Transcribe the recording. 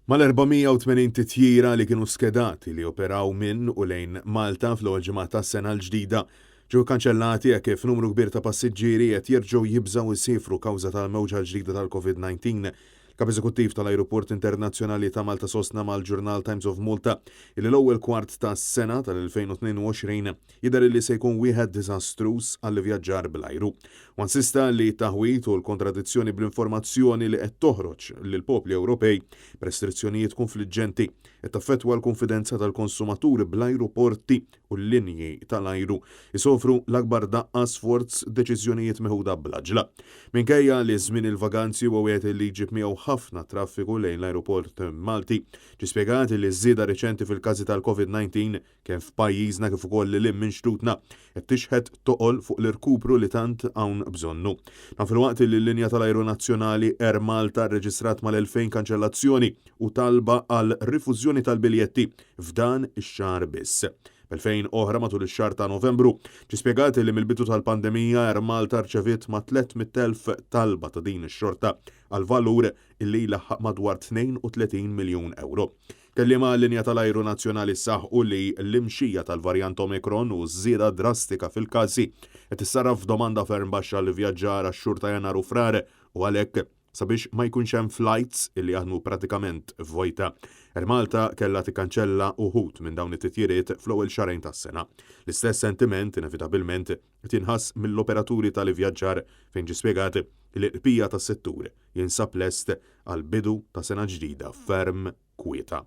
Mal-480 titjira li kienu skedati li operaw minn u lejn Malta fl-ewwel ġimgħa tas-sena l-ġdida ġew kanċellati hekk kif numru kbir ta' passiġġieri qed jerġgħu jibżgħu jsifru kawża tal-mewġa l-ġdida tal-COVID-19. Kap Eżekuttiv tal-Ajruport Internazzjonali ta' Malta sostna mal-Journal Times of Malta li l-ewwel kwart tas-sena tal-2022 jidher li se jkun wieħed diżastruż għall-vjaġġar bl-ajru. U insista li taħwit u l-kontradizzjoni bl-informazzjoni li qed toħroġ lill-popli Ewropej b'restrizzjonijiet konfliġġenti qed taffettwa l-konfidenza tal-konsumaturi bl-ajruporti u l-linji tal-ajru isofru l-akbar daqqa sforz deċiżjonijiet meħuda bl-aġla. Minkejja li żmien il-vaganzi huwa wieħed li jġib miegħu ħafna traffiku lejn l-ajruport Malti, ġie spjegat li żieda reċenti fil-każi tal-COVID-19 kemm f'pajjiżna kif ukoll lil minn xtutna qed tixħed toqol fuq l-irkupru li tant hawn bżonnu. Fil-waqt li l-linja tal-ajru nazzjonali Air Malta rreġistrat mal-2000 kanċellazzjoni u talba għal rifużjoni tal-biljetti f'dan ix-xahar biss. B'elfejn oħra matul ix-xahar ta' Novembru ġie spjegat li mill-bidu tal-pandemija Air Malta rċeviet ma' 300,000 talba ta' din ix-xorta għal valur illi laħħaq madwar 32 miljun euro. Kelliema l-linja tal-ajru nazzjonali saħħu li l-imxija tal-varjant Omicron u żieda drastika fil-każi qed issarraf f'domanda ferm baxxa li vjaġġar għax-xhur ta' Jannar u Frar u għalhekk sabiex ma jkunx hemm flights illi jaħdmu pratikament vojta. Air Malta kellha tikkanċella uħud minn dawn it-titjiriet fl-ewwel xarejn tas-sena. L-istess sentiment inevitabilment tinħass mill-operaturi tal-ivvjaġġar fejn ġie spjegat li l-qbija tas-settur jinsab lest għal bidu ta' sena ġdida ferm kwieta.